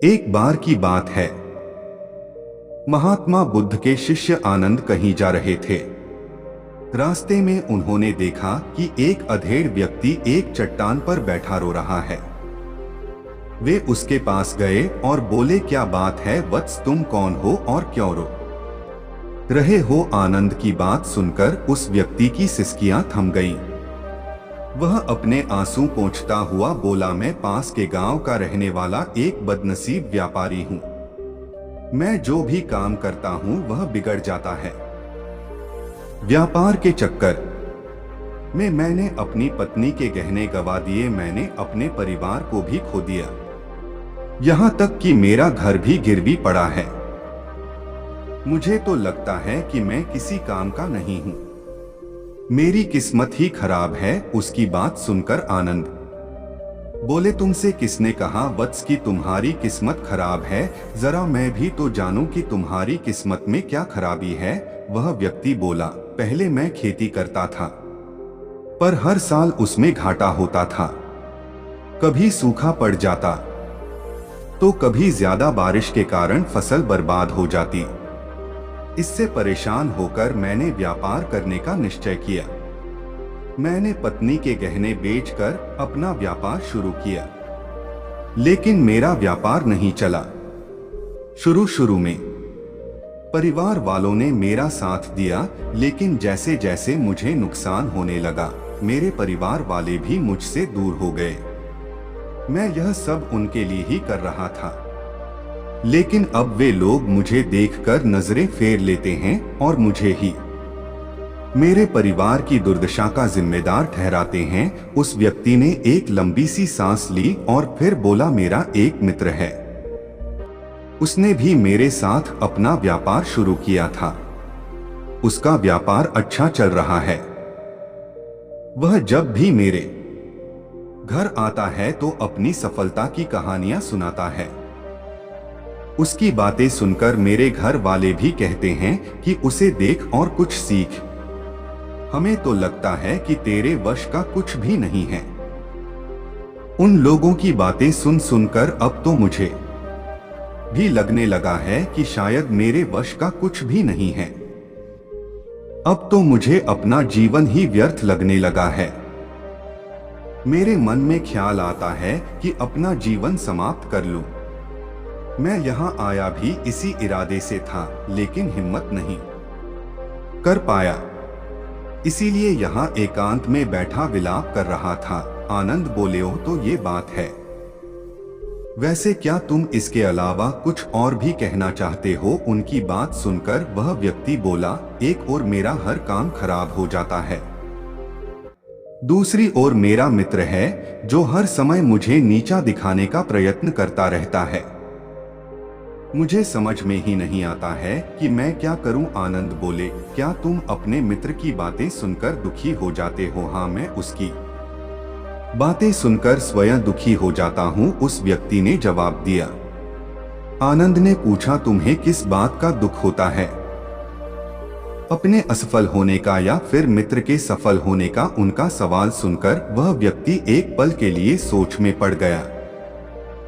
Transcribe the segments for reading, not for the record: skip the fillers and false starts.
एक बार की बात है, महात्मा बुद्ध के शिष्य आनंद कहीं जा रहे थे। रास्ते में उन्होंने देखा कि एक अधेड़ व्यक्ति एक चट्टान पर बैठा रो रहा है। वे उसके पास गए और बोले, क्या बात है वत्स, तुम कौन हो और क्यों रो रहे हो? आनंद की बात सुनकर उस व्यक्ति की सिसकियां थम गईं। वह अपने आंसू पोंछता हुआ बोला, मैं पास के गांव का रहने वाला एक बदनसीब व्यापारी हूं। मैं जो भी काम करता हूं वह बिगड़ जाता है। व्यापार के चक्कर में मैंने अपनी पत्नी के गहने गवा दिए, मैंने अपने परिवार को भी खो दिया, यहां तक कि मेरा घर भी गिरवी पड़ा है। मुझे तो लगता है कि मैं किसी काम का नहीं हूं, मेरी किस्मत ही खराब है। उसकी बात सुनकर आनंद बोले, तुमसे किसने कहा वत्स कि तुम्हारी किस्मत खराब है? जरा मैं भी तो जानूं कि तुम्हारी किस्मत में क्या खराबी है। वह व्यक्ति बोला, पहले मैं खेती करता था, पर हर साल उसमें घाटा होता था। कभी सूखा पड़ जाता तो कभी ज्यादा बारिश के कारण फसल बर्बाद हो जाती। इससे परेशान होकर मैंने व्यापार करने का निश्चय किया। मैंने पत्नी के गहने बेचकर अपना व्यापार शुरू किया, लेकिन मेरा व्यापार नहीं चला। शुरू में परिवार वालों ने मेरा साथ दिया, लेकिन जैसे जैसे मुझे नुकसान होने लगा, मेरे परिवार वाले भी मुझसे दूर हो गए। मैं यह सब उनके लिए ही कर रहा था, लेकिन अब वे लोग मुझे देखकर नजरें फेर लेते हैं और मुझे ही मेरे परिवार की दुर्दशा का जिम्मेदार ठहराते हैं। उस व्यक्ति ने एक लंबी सी सांस ली और फिर बोला, मेरा एक मित्र है, उसने भी मेरे साथ अपना व्यापार शुरू किया था। उसका व्यापार अच्छा चल रहा है। वह जब भी मेरे घर आता है तो अपनी सफलता की कहानियां सुनाता है। उसकी बातें सुनकर मेरे घर वाले भी कहते हैं कि उसे देख और कुछ सीख। हमें तो लगता है कि तेरे वश का कुछ भी नहीं है। उन लोगों की बातें सुन सुनकर अब तो मुझे भी लगने लगा है कि शायद मेरे वश का कुछ भी नहीं है। अब तो मुझे अपना जीवन ही व्यर्थ लगने लगा है। मेरे मन में ख्याल आता है कि अपना जीवन समाप्त कर लूं। मैं यहाँ आया भी इसी इरादे से था, लेकिन हिम्मत नहीं कर पाया, इसीलिए यहाँ एकांत में बैठा विलाप कर रहा था। आनंद बोले, हो तो ये बात है। वैसे क्या तुम इसके अलावा कुछ और भी कहना चाहते हो? उनकी बात सुनकर वह व्यक्ति बोला, एक ओर मेरा हर काम खराब हो जाता है, दूसरी ओर मेरा मित्र है जो हर समय मुझे नीचा दिखाने का प्रयत्न करता रहता है। मुझे समझ में ही नहीं आता है कि मैं क्या करूं। आनंद बोले, क्या तुम अपने मित्र की बातें सुनकर दुखी हो जाते हो? हाँ, मैं उसकी बातें सुनकर स्वयं दुखी हो जाता हूं, उस व्यक्ति ने जवाब दिया। आनंद ने पूछा, तुम्हें किस बात का दुख होता है? अपने असफल होने का या फिर मित्र के सफल होने का? उनका सवाल सुनकर वह व्यक्ति एक पल के लिए सोच में पड़ गया।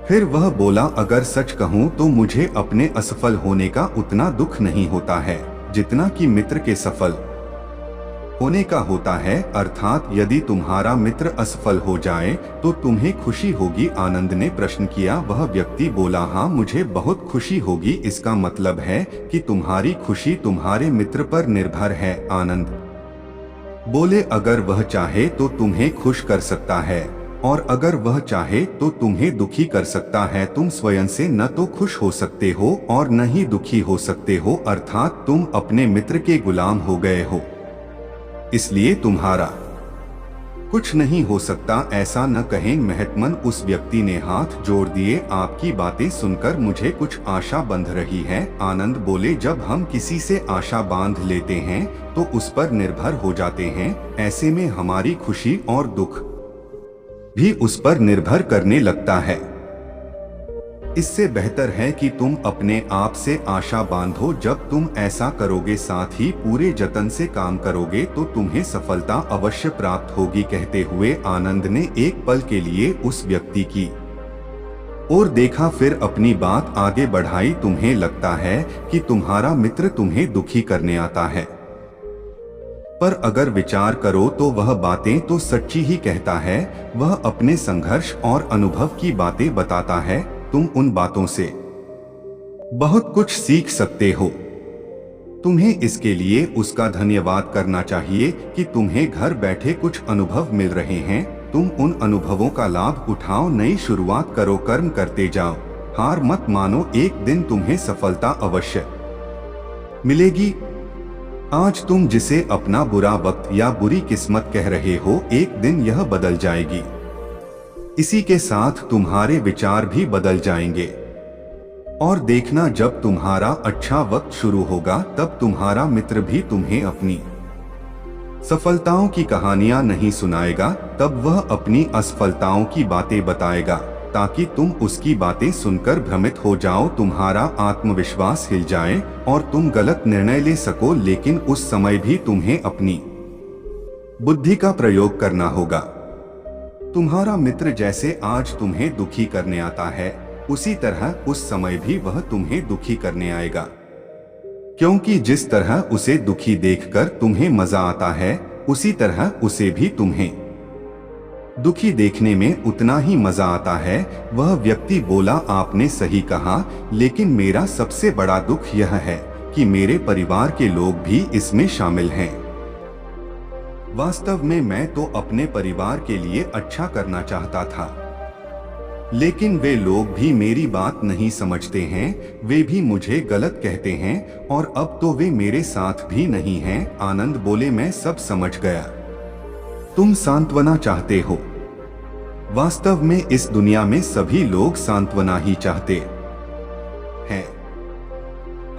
फिर वह बोला, अगर सच कहूं तो मुझे अपने असफल होने का उतना दुख नहीं होता है जितना कि मित्र के सफल होने का होता है। अर्थात यदि तुम्हारा मित्र असफल हो जाए तो तुम्हें खुशी होगी? आनंद ने प्रश्न किया। वह व्यक्ति बोला, हाँ, मुझे बहुत खुशी होगी। इसका मतलब है कि तुम्हारी खुशी तुम्हारे मित्र पर निर्भर है। आनंद बोले, अगर वह चाहे तो तुम्हें खुश कर सकता है, और अगर वह चाहे तो तुम्हें दुखी कर सकता है। तुम स्वयं से न तो खुश हो सकते हो और न ही दुखी हो सकते हो, अर्थात तुम अपने मित्र के गुलाम हो गए हो, इसलिए तुम्हारा कुछ नहीं हो सकता। ऐसा न कहें महात्मन, उस व्यक्ति ने हाथ जोड़ दिए। आपकी बातें सुनकर मुझे कुछ आशा बंध रही है। आनंद बोले, जब हम किसी से आशा बांध लेते हैं तो उस पर निर्भर हो जाते हैं। ऐसे में हमारी खुशी और दुख भी उस पर निर्भर करने लगता है। इससे बेहतर है कि तुम अपने आप से आशा बांधो। जब तुम ऐसा करोगे, साथ ही पूरे जतन से काम करोगे, तो तुम्हें सफलता अवश्य प्राप्त होगी। कहते हुए आनंद ने एक पल के लिए उस व्यक्ति की और देखा, फिर अपनी बात आगे बढ़ाई। तुम्हें लगता है कि तुम्हारा मित्र तुम्हें दुखी करने आता है, पर अगर विचार करो तो वह बातें तो सच्ची ही कहता है। वह अपने संघर्ष और अनुभव की बातें बताता है। तुम उन बातों से बहुत कुछ सीख सकते हो। तुम्हें इसके लिए उसका धन्यवाद करना चाहिए कि तुम्हें घर बैठे कुछ अनुभव मिल रहे हैं। तुम उन अनुभवों का लाभ उठाओ, नई शुरुआत करो, कर्म करते जाओ, हार मत मानो। एक दिन तुम्हें सफलता अवश्य मिलेगी। आज तुम जिसे अपना बुरा वक्त या बुरी किस्मत कह रहे हो, एक दिन यह बदल जाएगी। इसी के साथ तुम्हारे विचार भी बदल जाएंगे। और देखना, जब तुम्हारा अच्छा वक्त शुरू होगा तब तुम्हारा मित्र भी तुम्हें अपनी सफलताओं की कहानियां नहीं सुनाएगा, तब वह अपनी असफलताओं की बातें बताएगा, ताकि तुम उसकी बातें सुनकर भ्रमित हो जाओ, तुम्हारा आत्मविश्वास हिल जाए और तुम गलत निर्णय ले सको। लेकिन उस समय भी तुम्हें अपनी बुद्धि का प्रयोग करना होगा। तुम्हारा मित्र जैसे आज तुम्हें दुखी करने आता है, उसी तरह उस समय भी वह तुम्हें दुखी करने आएगा, क्योंकि जिस तरह उसे दुखी देखकर तुम्हें मजा आता है, उसी तरह उसे भी तुम्हें दुखी देखने में उतना ही मजा आता है। वह व्यक्ति बोला, आपने सही कहा, लेकिन मेरा सबसे बड़ा दुख यह है कि मेरे परिवार के लोग भी इसमें शामिल हैं। वास्तव में मैं तो अपने परिवार के लिए अच्छा करना चाहता था, लेकिन वे लोग भी मेरी बात नहीं समझते हैं। वे भी मुझे गलत कहते हैं और अब तो वे मेरे साथ भी नहीं हैं। आनंद बोले, मैं सब समझ गया। तुम सांत्वना चाहते हो। वास्तव में इस दुनिया में सभी लोग सांत्वना ही चाहते हैं।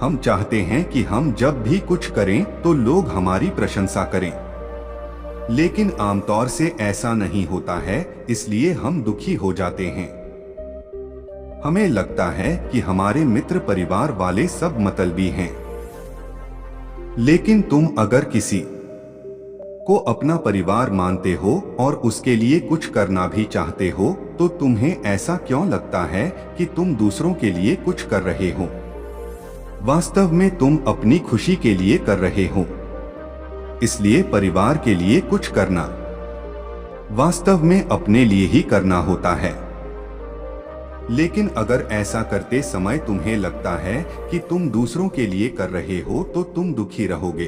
हम चाहते हैं कि हम जब भी कुछ करें तो लोग हमारी प्रशंसा करें, लेकिन आमतौर से ऐसा नहीं होता है, इसलिए हम दुखी हो जाते हैं। हमें लगता है कि हमारे मित्र परिवार वाले सब मतलबी हैं। लेकिन तुम अगर किसी को अपना परिवार मानते हो और उसके लिए कुछ करना भी चाहते हो, तो तुम्हें ऐसा क्यों लगता है कि तुम दूसरों के लिए कुछ कर रहे हो? वास्तव में तुम अपनी खुशी के लिए कर रहे हो। इसलिए परिवार के लिए कुछ करना वास्तव में अपने लिए ही करना होता है। लेकिन अगर ऐसा करते समय तुम्हें लगता है कि तुम दूसरों के लिए कर रहे हो, तो तुम दुखी रहोगे।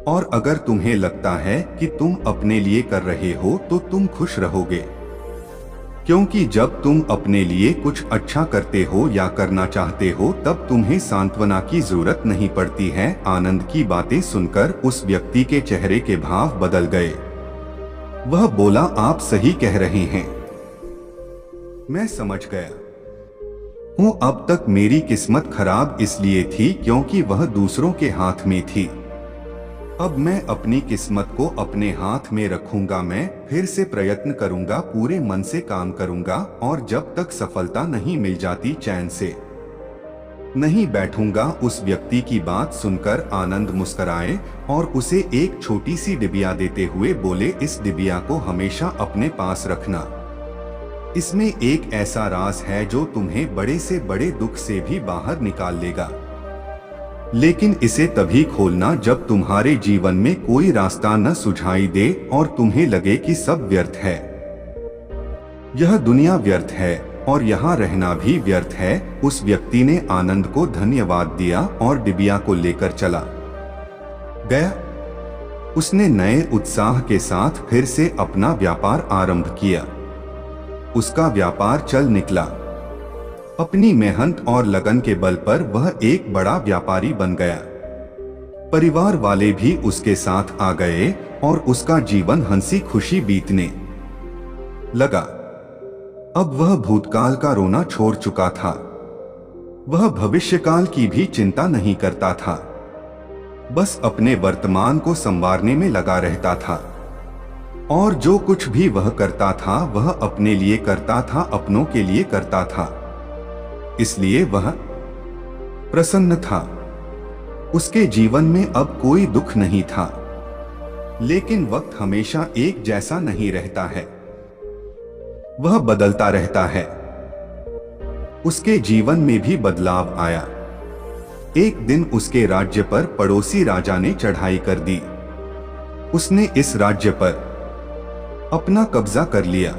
और अगर तुम्हें लगता है कि तुम अपने लिए कर रहे हो, तो तुम खुश रहोगे, क्योंकि जब तुम अपने लिए कुछ अच्छा करते हो या करना चाहते हो, तब तुम्हें सांत्वना की जरूरत नहीं पड़ती है। आनंद की बातें सुनकर उस व्यक्ति के चेहरे के भाव बदल गए। वह बोला, आप सही कह रहे हैं, मैं समझ गया हूँ। अब तक मेरी किस्मत खराब इसलिए थी क्योंकि वह दूसरों के हाथ में थी। अब मैं अपनी किस्मत को अपने हाथ में रखूंगा। मैं फिर से प्रयत्न करूंगा, पूरे मन से काम करूंगा, और जब तक सफलता नहीं मिल जाती चैन से नहीं बैठूंगा। उस व्यक्ति की बात सुनकर आनंद मुस्कुराए और उसे एक छोटी सी डिबिया देते हुए बोले, इस डिबिया को हमेशा अपने पास रखना। इसमें एक ऐसा राज है जो तुम्हें बड़े से बड़े दुख से भी बाहर निकाल लेगा। लेकिन इसे तभी खोलना जब तुम्हारे जीवन में कोई रास्ता न सुझाई दे और तुम्हें लगे कि सब व्यर्थ है। यह दुनिया व्यर्थ है और यहाँ रहना भी व्यर्थ है। उस व्यक्ति ने आनंद को धन्यवाद दिया और डिबिया को लेकर चला गया। उसने नए उत्साह के साथ फिर से अपना व्यापार आरंभ किया। उसका व्यापार चल निकला। अपनी मेहनत और लगन के बल पर वह एक बड़ा व्यापारी बन गया। परिवार वाले भी उसके साथ आ गए और उसका जीवन हंसी खुशी बीतने लगा। अब वह भूतकाल का रोना छोड़ चुका था। वह भविष्यकाल की भी चिंता नहीं करता था, बस अपने वर्तमान को संवारने में लगा रहता था। और जो कुछ भी वह करता था वह अपने लिए करता था, अपनों के लिए करता था, इसलिए वह प्रसन्न था। उसके जीवन में अब कोई दुख नहीं था। लेकिन वक्त हमेशा एक जैसा नहीं रहता है, वह बदलता रहता है। उसके जीवन में भी बदलाव आया। एक दिन उसके राज्य पर पड़ोसी राजा ने चढ़ाई कर दी। उसने इस राज्य पर अपना कब्जा कर लिया।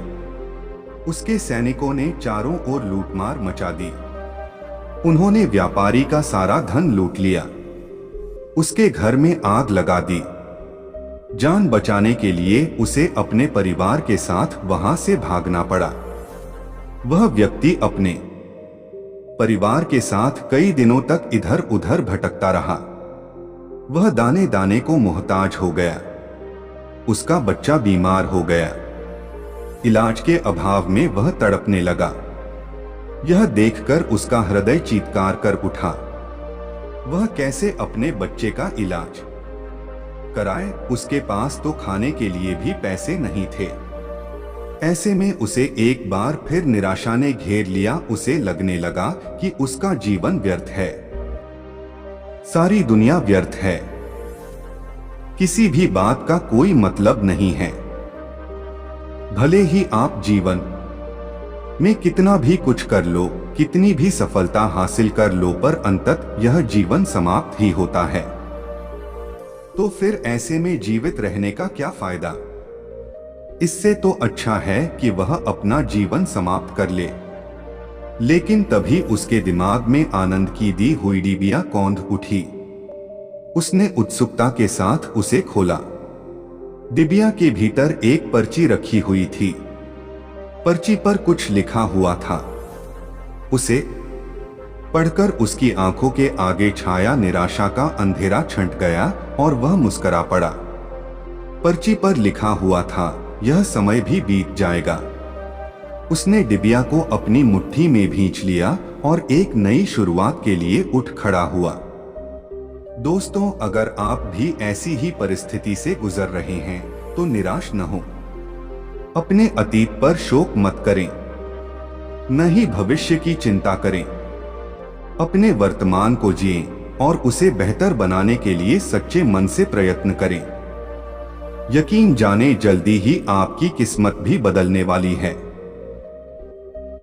उसके सैनिकों ने चारों ओर लूटमार मचा दी। उन्होंने व्यापारी का सारा धन लूट लिया। उसके घर में आग लगा दी। जान बचाने के लिए उसे अपने परिवार के साथ वहां से भागना पड़ा। वह व्यक्ति अपने परिवार के साथ कई दिनों तक इधर उधर भटकता रहा। वह दाने दाने को मोहताज हो गया। उसका बच्चा बीमार हो गया। इलाज के अभाव में वह तड़पने लगा। यह देखकर उसका हृदय चीत्कार कर उठा। वह कैसे अपने बच्चे का इलाज कराए? उसके पास तो खाने के लिए भी पैसे नहीं थे। ऐसे में उसे एक बार फिर निराशा ने घेर लिया। उसे लगने लगा कि उसका जीवन व्यर्थ है, सारी दुनिया व्यर्थ है, किसी भी बात का कोई मतलब नहीं है। भले ही आप जीवन में कितना भी कुछ कर लो, कितनी भी सफलता हासिल कर लो, पर अंततः यह जीवन समाप्त ही होता है। तो फिर ऐसे में जीवित रहने का क्या फायदा? इससे तो अच्छा है कि वह अपना जीवन समाप्त कर ले। लेकिन तभी उसके दिमाग में आनंद की दी हुई डिबिया कौंध उठी। उसने उत्सुकता के साथ उसे खोला। डिबिया के भीतर एक पर्ची रखी हुई थी। पर्ची पर कुछ लिखा हुआ था। उसे पढ़कर उसकी आंखों के आगे छाया निराशा का अंधेरा छंट गया और वह मुस्कुरा पड़ा। पर्ची पर लिखा हुआ था, यह समय भी बीत जाएगा। उसने डिबिया को अपनी मुट्ठी में भींच लिया और एक नई शुरुआत के लिए उठ खड़ा हुआ। दोस्तों, अगर आप भी ऐसी ही परिस्थिति से गुजर रहे हैं तो निराश न हो। अपने अतीत पर शोक मत करें, न ही भविष्य की चिंता करें। अपने वर्तमान को जिएं और उसे बेहतर बनाने के लिए सच्चे मन से प्रयत्न करें। यकीन जाने जल्दी ही आपकी किस्मत भी बदलने वाली है।